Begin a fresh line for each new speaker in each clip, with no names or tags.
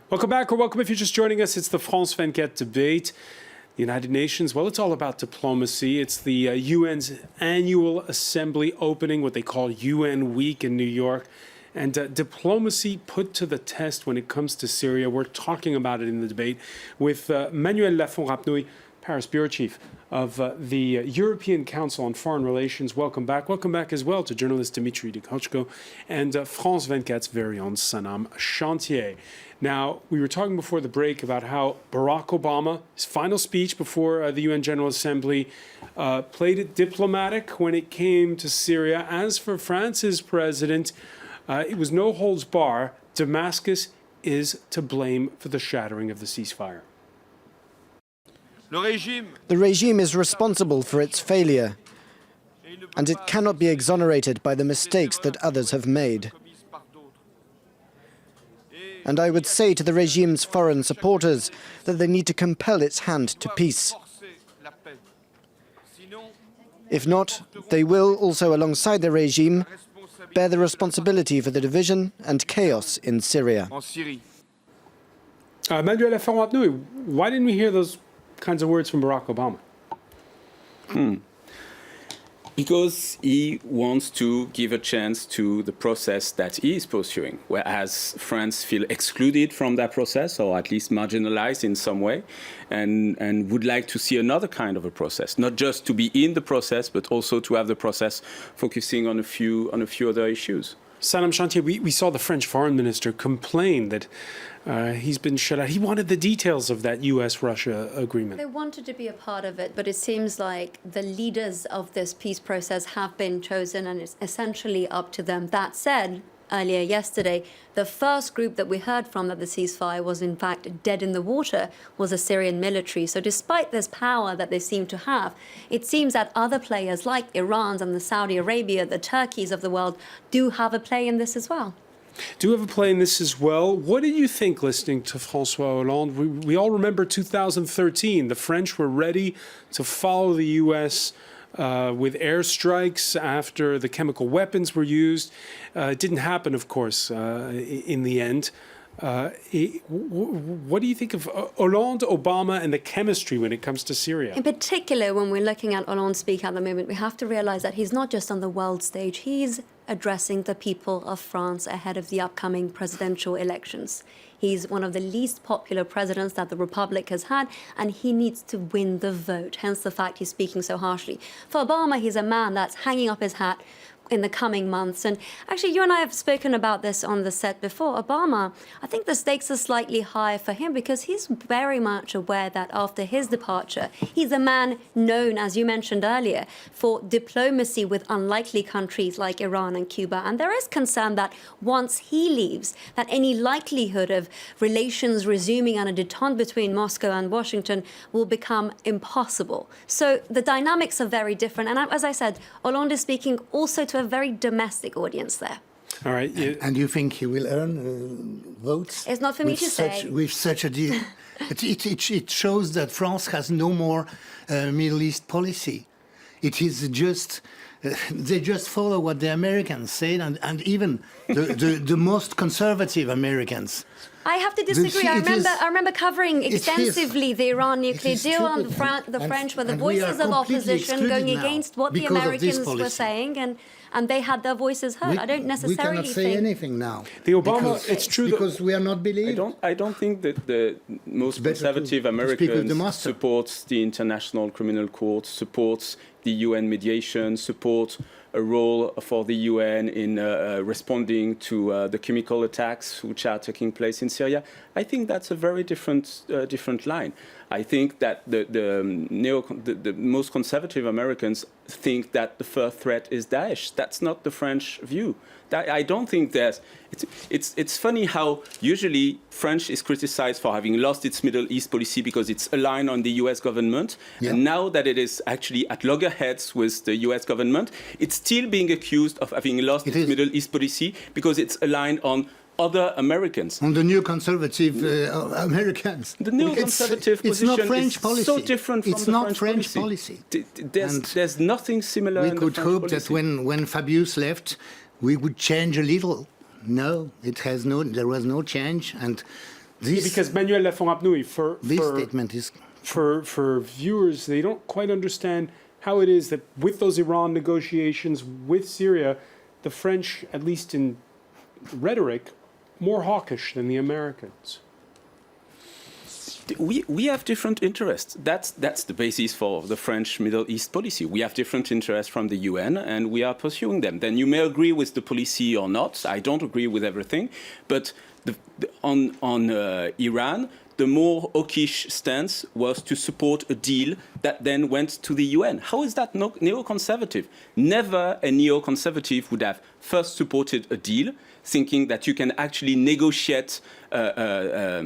Welcome back, or welcome if you're just joining us. It's the France 24 debate. The United Nations, well, it's all about diplomacy. It's the UN's annual assembly opening, what they call UN Week in New York. And diplomacy put to the test when it comes to Syria. We're talking about it in the debate with Manuel Lafont-Rapnouil, Paris Bureau Chief of the European Council on Foreign Relations. Welcome back. Welcome back as well to journalist Dimitri Dekochko and France 24's very own Sanam Chantier. Now, we were talking before the break about how Barack Obama, his final speech before the UN General Assembly, played it diplomatic when it came to Syria. As for France's president, it was no holds bar. Damascus is to blame for the shattering of the ceasefire.
The regime is responsible for its failure, and it cannot be exonerated by the mistakes that others have made. And I would say to the regime's foreign supporters that they need to compel its hand to peace. If not, they will, also alongside the regime, bear the responsibility for the division and chaos in Syria.
Manuel Lafont-Rapnouil, why didn't we hear those kinds of words from Barack Obama?
Because he wants to give a chance to the process that he is pursuing, whereas France feels excluded from that process, or at least marginalized in some way, and would like to see another kind of a process, not just to be in the process, but also to have the process focusing on a few other issues.
Sanam Chantier, we saw the French foreign minister complain that he's been shut out. He wanted the details of that US-Russia agreement.
They wanted to be a part of it, but it seems like the leaders of this peace process have been chosen and it's essentially up to them. That said, earlier yesterday, the first group that we heard from that the ceasefire was in fact dead in the water was the Syrian military. So despite this power that they seem to have, it seems that other players like Iran and the Saudi Arabia, the Turkeys of the world, do have a play in this as well.
Do have a play in this as well. What did you think listening to François Hollande? We all remember 2013. The French were ready to follow the US with airstrikes after the chemical weapons were used. It didn't happen, of course, in the end. What do you think of Hollande, Obama, and the chemistry when it comes to Syria?
In particular, when we're looking at Hollande speak at the moment, we have to realize that he's not just on the world stage, he's addressing the people of France ahead of the upcoming presidential elections. He's one of the least popular presidents that the Republic has had, and he needs to win the vote, hence the fact he's speaking so harshly. For Obama, he's a man that's hanging up his hat in the coming months. And actually, you and I have spoken about this on the set before. Obama, I think the stakes are slightly higher for him because he's very much aware that after his departure, he's a man known, as you mentioned earlier, for diplomacy with unlikely countries like Iran and Cuba. And there is concern that once he leaves, that any likelihood of relations resuming on a détente between Moscow and Washington will become impossible. So the dynamics are very different. And as I said, Hollande is speaking also to a very domestic audience there.
All right.
And you think he will earn votes?
It's not for me to say.
With such a deal. It shows that France has no more Middle East policy. It is just, they just follow what the Americans say, and even the most conservative Americans.
I have to disagree. I remember covering extensively the Iran nuclear deal, and the French were the voices of opposition going against what the Americans were saying, and they had their voices heard. I don't necessarily
think... We cannot say anything now.
The Obama, it's true
because we are not believed.
I don't think that the most conservative Americans supports the International Criminal Court, supports the UN mediation, supports a role for the UN in responding to the chemical attacks which are taking place in Syria. I think that's a very different line. I think that the most conservative Americans think that the first threat is Daesh. That's not the French view. I don't think there's... It's funny how usually French is criticized for having lost its Middle East policy because it's aligned on the US government. Yeah. And now that it is actually at loggerheads with the US government, it's still being accused of having lost its Middle East policy because it's aligned on other Americans.
On the new conservative Americans.
The new conservative position
not French
is
policy.
So different from
it's not French policy.
There's nothing similar
we
in
could
the French
hope
policy.
that when Fabius left, we would change a little. No, there was no change, and
Because Manuel Laforapnouy,
this statement is...
For viewers, they don't quite understand how it is that with those Iran negotiations with Syria, the French, at least in rhetoric, more hawkish than the Americans.
We have different interests. That's the basis for the French Middle East policy. We have different interests from the UN, and we are pursuing them. Then you may agree with the policy or not. I don't agree with everything. But on Iran, the more hawkish stance was to support a deal that then went to the UN. How is that neoconservative? Never a neoconservative would have first supported a deal thinking that you can actually negotiate the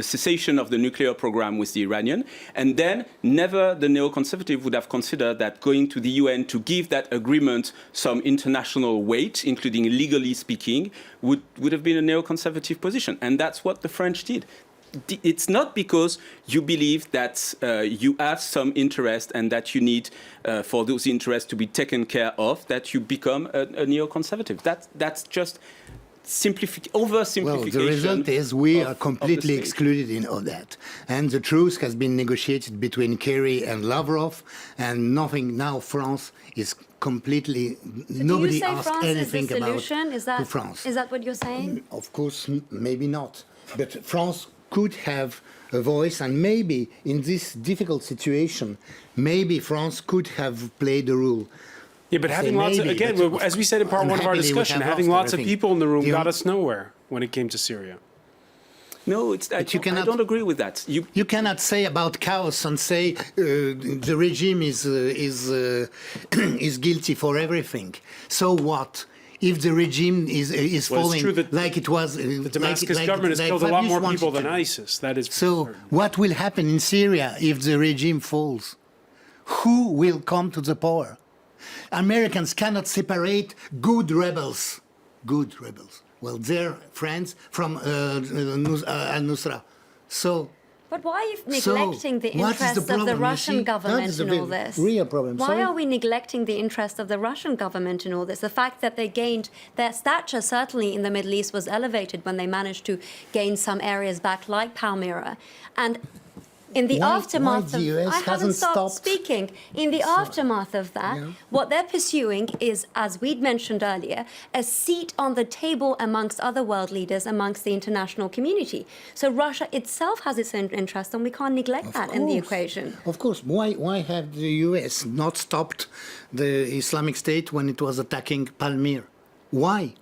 cessation of the nuclear program with the Iranian, and then never the neoconservative would have considered that going to the UN to give that agreement some international weight, including legally speaking, would have been a neoconservative position. And that's what the French did. It's not because you believe that you have some interest and that you need for those interests to be taken care of that you become a neoconservative. That's just oversimplification.
Well, the result is we are completely excluded in all that. And the truce has been negotiated between Kerry and Lavrov, and nothing now. France is completely... Nobody asked anything about France.
Is that what you're saying?
Of course, maybe not. But France could have a voice, and maybe in this difficult situation, maybe France could have played a role.
Yeah, but having lots of, again, as we said in part one of our discussion, having lots of people in the room got us nowhere when it came to Syria.
No, I don't agree with that.
You cannot say about chaos and say the regime is guilty for everything. So what? If the regime is falling like it was...
The Damascus government has killed a lot more people than ISIS. That is
so what will happen in Syria if the regime falls? Who will come to the power? Americans cannot separate good rebels. Good rebels. Well, they're friends from al-Nusra. So...
But why are you neglecting the interests of the Russian government in all this?
Real problem.
Why are we neglecting the interests of the Russian government in all this? The fact that they gained their stature, certainly in the Middle East, was elevated when they managed to gain some areas back, like Palmyra. And in the aftermath of... I haven't stopped speaking. In the aftermath of that, what they're pursuing is, as we'd mentioned earlier, a seat on the table amongst other world leaders, amongst the international community. So Russia itself has its own interest, and we can't neglect that in the equation.
Of course. Why have the US not stopped the Islamic State when it was attacking Palmyra? Why?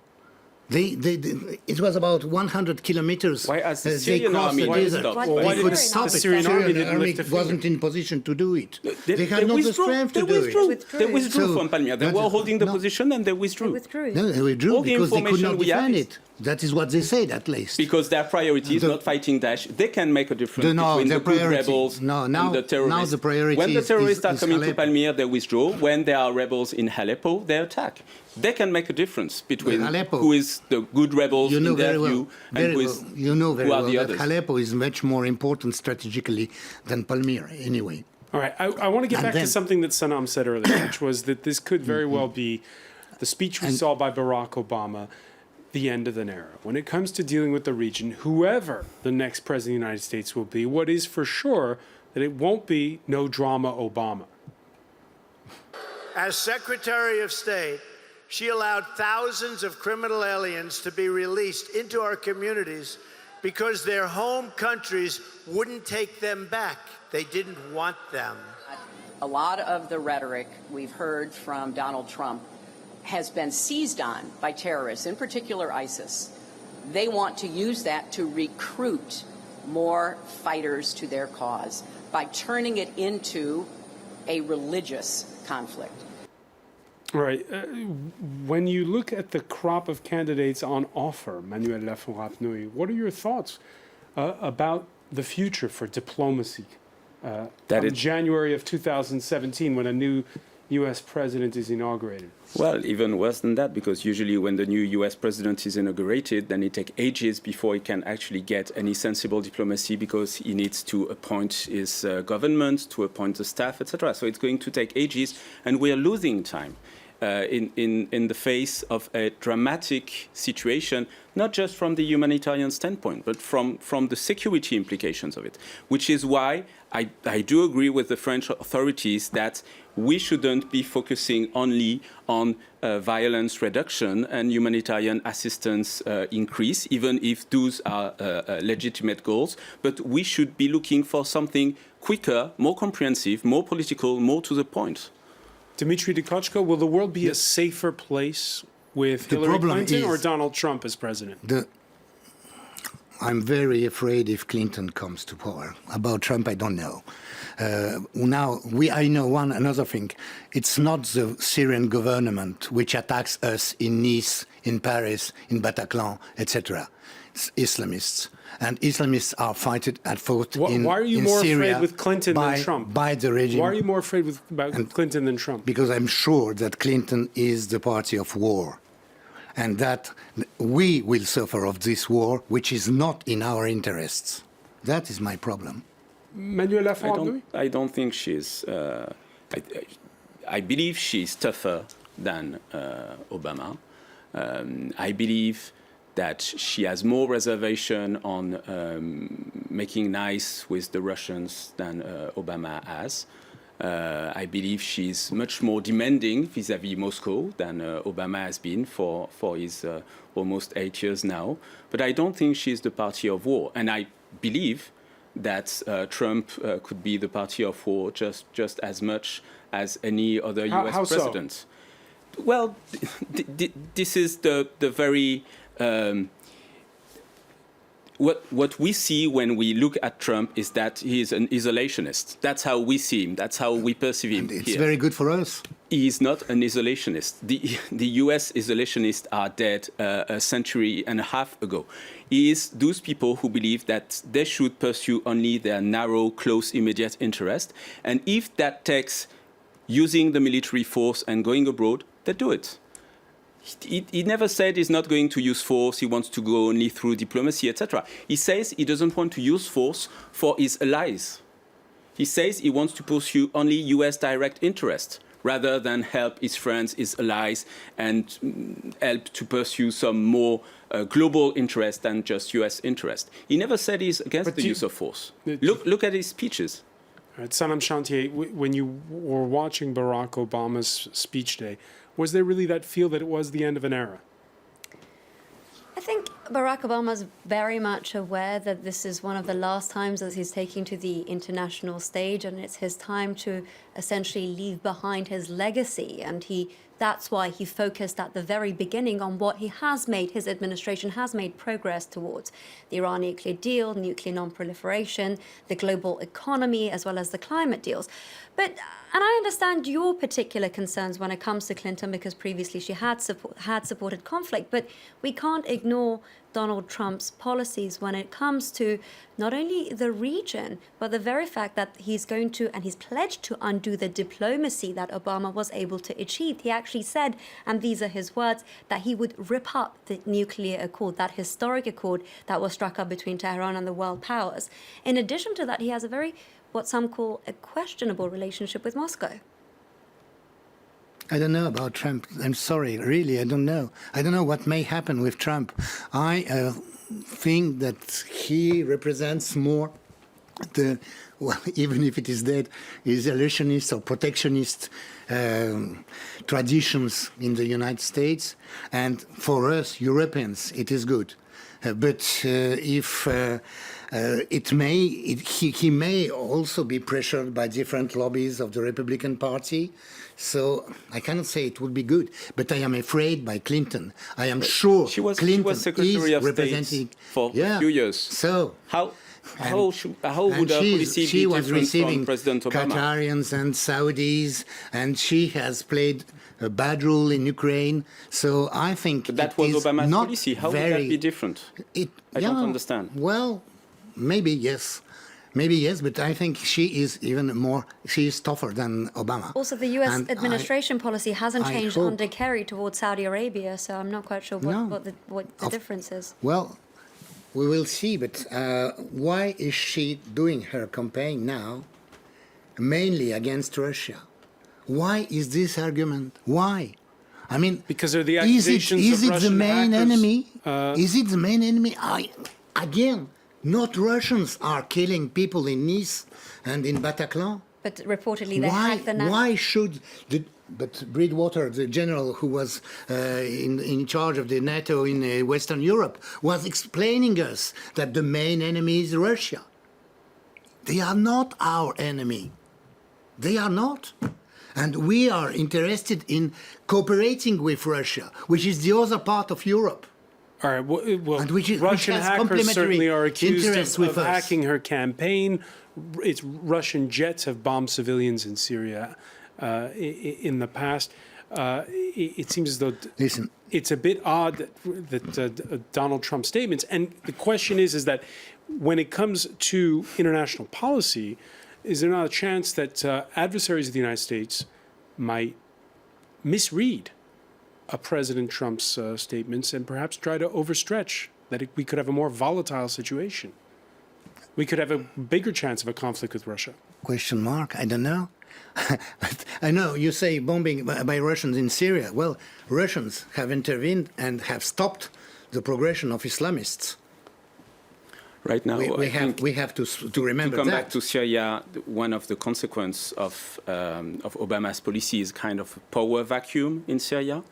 It was about 100 kilometers.
Why has the Syrian army stopped?
Why could stop it? The Syrian army wasn't in position to do it. They had not the strength to do it.
They withdrew from Palmyra. They were holding the position and they withdrew.
No, they withdrew because they could not defend it. That is what they said, at least.
Because their priority is not fighting Daesh. They can make a difference between the good rebels and the terrorists.
Now the priority
when the terrorists are coming to Palmyra, they withdraw. When there are rebels in Aleppo, they attack. They can make a difference between who is the good rebels in their view and who are the others.
Aleppo is much more important strategically than Palmyra, anyway.
All right, I want to get back to something that Sanam said earlier, which was that this could very well be the speech we saw by Barack Obama, the end of an era. When it comes to dealing with the region, whoever the next president of the United States will be, what is for sure that it won't be no drama Obama.
As Secretary of State, she allowed thousands of criminal aliens to be released into our communities because their home countries wouldn't take them back. They didn't want them.
A lot of the rhetoric we've heard from Donald Trump has been seized on by terrorists, in particular ISIS. They want to use that to recruit more fighters to their cause by turning it into a religious conflict.
Right. When you look at the crop of candidates on offer, Manuel Laforapnouy, what are your thoughts about the future for diplomacy in January of 2017 when a new U.S. president is inaugurated?
Well, even worse than that, because usually when the new U.S. president is inaugurated, then it takes ages before he can actually get any sensible diplomacy because he needs to appoint his government, to appoint the staff, etc. So it's going to take ages, and we are losing time. in the face of a dramatic situation, not just from the humanitarian standpoint, but from the security implications of it, which is why I do agree with the French authorities that we shouldn't be focusing only on violence reduction and humanitarian assistance increase, even if those are legitimate goals, but we should be looking for something quicker, more comprehensive, more political, more to the point.
Dmitry Dikochko, will the world be a safer place with Hillary Clinton or Donald Trump as president?
I'm very afraid if Clinton comes to power. About Trump, I don't know. I know another thing. It's not the Syrian government which attacks us in Nice, in Paris, in Bataclan, etc. It's Islamists. And Islamists are fought in Syria.
Why are you more afraid with Clinton than Trump?
By the regime.
Why are you more afraid about Clinton than Trump?
Because I'm sure that Clinton is the party of war, and that we will suffer of this war, which is not in our interests. That is my problem.
Manuel Lafont.
I don't think she's. I believe she's tougher than Obama. I believe that she has more reservation on making nice with the Russians than Obama has. I believe she's much more demanding vis-à-vis Moscow than Obama has been for his almost 8 years now. But I don't think she's the party of war. And I believe that Trump could be the party of war just as much as any other US president.
So?
Well, this is the very... What we see when we look at Trump is that he is an isolationist. That's how we see him. That's how we perceive him.
And it's very good for us.
He is not an isolationist. The US isolationists are dead a century and a half ago. He is those people who believe that they should pursue only their narrow, close, immediate interest. And if that takes using the military force and going abroad, they do it. He never said he's not going to use force, he wants to go only through diplomacy, etc. He says he doesn't want to use force for his allies. He says he wants to pursue only US direct interest rather than help his friends, his allies, and help to pursue some more global interest than just US interest. He never said he's against the use of force. Look at his speeches.
All right, Sanam Chantier, when you were watching Barack Obama's speech day, was there really that feel that it was the end of an era?
I think Barack Obama is very much aware that this is one of the last times that he's taking to the international stage, and it's his time to essentially leave behind his legacy. And that's why he focused at the very beginning on what he has made, his administration has made progress towards: the Iran nuclear deal, nuclear non-proliferation, the global economy, as well as the climate deals. And I understand your particular concerns when it comes to Clinton, because previously she had supported conflict, but we can't ignore Donald Trump's policies when it comes to not only the region, but the very fact that he's going to, and he's pledged to, undo the diplomacy that Obama was able to achieve. He actually said, and these are his words, that he would rip up the nuclear accord, that historic accord that was struck up between Tehran and the world powers. In addition to that, he has a very, what some call a questionable relationship with Moscow.
I don't know about Trump. I'm sorry, really, I don't know. I don't know what may happen with Trump. I think that he represents more even if it is dead, isolationist or protectionist traditions in the United States. And for us, Europeans, it is good. But if he may also be pressured by different lobbies of the Republican Party. So I cannot say it would be good, but I am afraid by Clinton. I am sure Clinton
was Secretary of State for a few years.
So
how would her policy be different from President Obama?
Qatarians and Saudis, and she has played a bad role in Ukraine. So I think
but that was Obama's policy. How would that be different? I don't understand.
Well, maybe yes. Maybe yes, but I think she is tougher than Obama.
Also, the U.S. administration policy hasn't changed under Kerry towards Saudi Arabia, so I'm not quite sure what the difference is.
Well, we will see, but why is she doing her campaign now mainly against Russia? Why is this argument? Why? I mean,
because of the
is
accusations
it
of
the
Russian
main
hackers,
enemy? Is it the main enemy? Again, not Russians are killing people in Nice and in Bataclan.
But reportedly, they hacked the
Why should but Bridwater, the general who was in charge of the NATO in Western Europe, was explaining us that the main enemy is Russia. They are not our enemy. They are not. And we are interested in cooperating with Russia, which is the other part of Europe.
All right. Well,
And which
Russian
has
hackers
complementary
certainly are accused
interests
of
with us.
hacking her campaign. It's Russian jets have bombed civilians in Syria in the past. It seems as though
Listen,
it's a bit odd that Donald Trump's statements. And the question is that when it comes to international policy, is there not a chance that adversaries of the United States might misread President Trump's statements and perhaps try to overstretch, that we could have a more volatile situation? We could have a bigger chance of a conflict with Russia.
question mark, I don't know. I know you say bombing by Russians in Syria. Well, Russians have intervened and have stopped the progression of Islamists.
Right now,
We have to remember
to come
that.
back to Syria, one of the consequences of Obama's policy is kind of a power vacuum in Syria.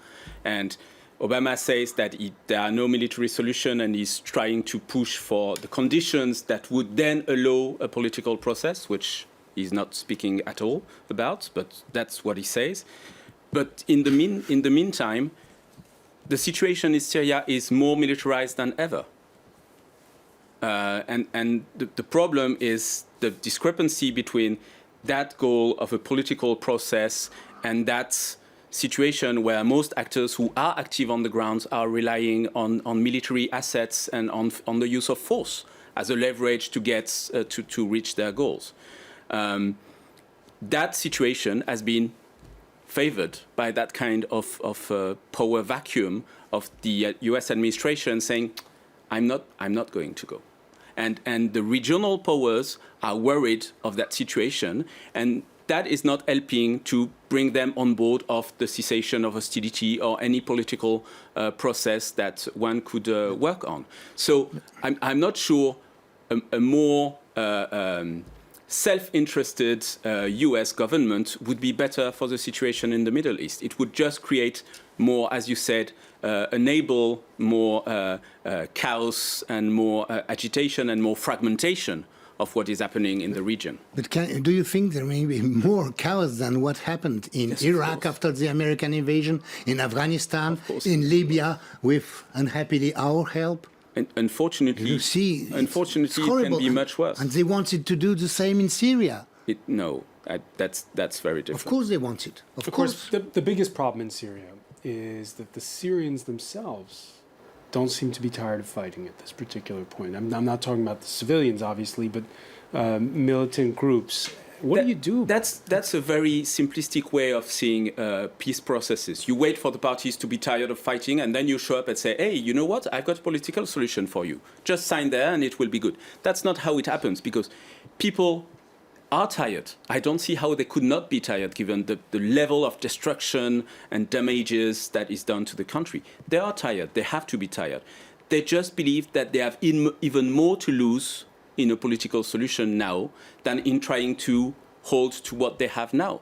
And Obama says that there are no military solution, and he's trying to push for the conditions that would then allow a political process, which he's not speaking at all about, but that's what he says. But in the meantime, the situation in Syria is more militarized than ever. And the problem is the discrepancy between that goal of a political process and that situation where most actors who are active on the ground are relying on military assets and on the use of force as a leverage to get to reach their goals. That situation has been favored by that kind of power vacuum of the U.S. administration saying, I'm not going to go. And the regional powers are worried of that situation, and that is not helping to bring them on board of the cessation of hostility or any political process that one could work on. So I'm not sure a more self-interested US government would be better for the situation in the Middle East. It would just create more, as you said, enable more chaos and more agitation and more fragmentation of what is happening in the region.
But do you think there may be more chaos than what happened in Iraq after the American invasion, in Afghanistan, in Libya with, unhappily, our help?
And unfortunately,
you see,
unfortunately, it can be much worse.
And they wanted to do the same in Syria.
That's very different.
Of course they want it.
Of course, the biggest problem in Syria is that the Syrians themselves don't seem to be tired of fighting at this particular point. I'm not talking about the civilians, obviously, but militant groups. What do you do?
That's a very simplistic way of seeing peace processes. You wait for the parties to be tired of fighting, and then you show up and say, hey, you know what? I've got a political solution for you. Just sign there, and it will be good. That's not how it happens, because people are tired. I don't see how they could not be tired given the level of destruction and damages that is done to the country. They are tired. They have to be tired. They just believe that they have even more to lose in a political solution now than in trying to hold to what they have now.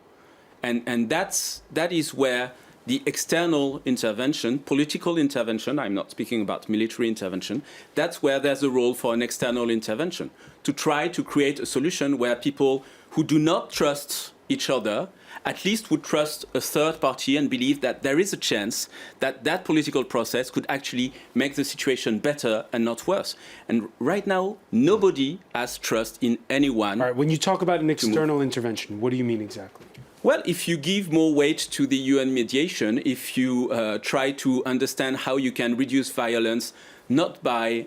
And that is where the external intervention, political intervention, I'm not speaking about military intervention, that's where there's a role for an external intervention, to try to create a solution where people who do not trust each other at least would trust a third party and believe that there is a chance that that political process could actually make the situation better and not worse. And right now, nobody has trust in anyone.
All right, when you talk about an external intervention, what do you mean exactly?
Well, if you give more weight to the UN mediation, if you try to understand how you can reduce violence, not by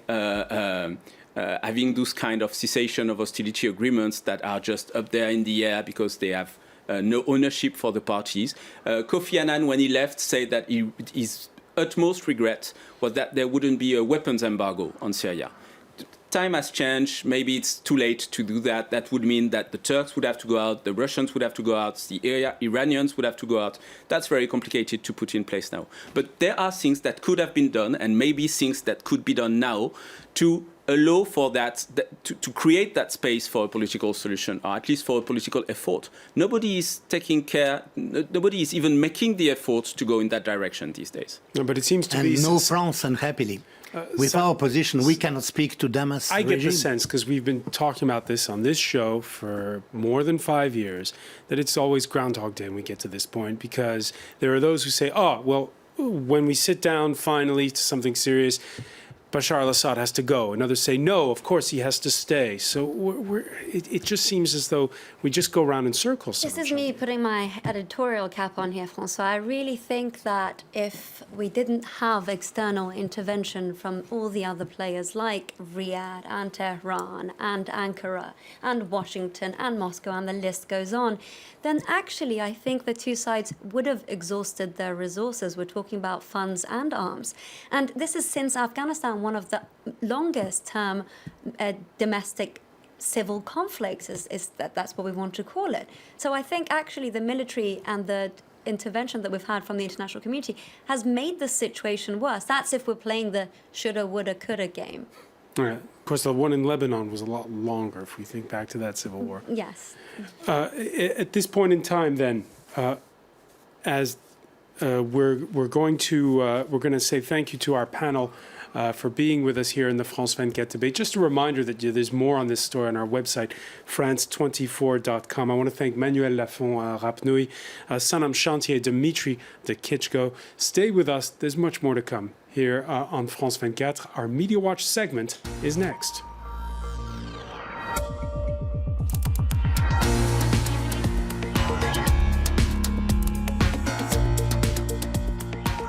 having those kind of cessation of hostility agreements that are just up there in the air because they have no ownership for the parties. Kofi Annan, when he left, said that his utmost regret was that there wouldn't be a weapons embargo on Syria. time has changed. Maybe it's too late to do that. That would mean that the Turks would have to go out, the Russians would have to go out, the Iranians would have to go out. That's very complicated to put in place now. But there are things that could have been done, and maybe things that could be done now to allow for that, to create that space for a political solution, or at least for a political effort. Nobody is taking care, nobody is even making the effort to go in that direction these days.
No, but it seems to be...
And no France, unhappily. With our position, we cannot speak to Damas
I
regime.
get the sense, because we've been talking about this on this show for more than 5 years, that it's always Groundhog Day when we get to this point, because there are those who say, oh, well, when we sit down finally to something serious, Bashar al-Assad has to go. And others say, no, of course he has to stay. So it just seems as though we just go around in circles.
This is me putting my editorial cap on here, François. I really think that if we didn't have external intervention from all the other players like Riyadh and Tehran and Ankara and Washington and Moscow, and the list goes on, then actually I think the two sides would have exhausted their resources. We're talking about funds and arms. And this is since Afghanistan, one of the longest term domestic civil conflicts, that's what we want to call it. So I think actually the military and the intervention that we've had from the international community has made the situation worse. That's if we're playing the shoulda, woulda, coulda game.
Right. Of course, the one in Lebanon was a lot longer, if we think back to that civil war.
Yes.
At this point in time, then, as we're going to say thank you to our panel for being with us here in the France 24 debate. Just a reminder that there's more on this story on our website, france24.com. I want to thank Manuel Lafont Rapnouil, Sanam Chantier, Dimitri de Kitchko. Stay with us. There's much more to come here on France 24. Our Media Watch segment is next.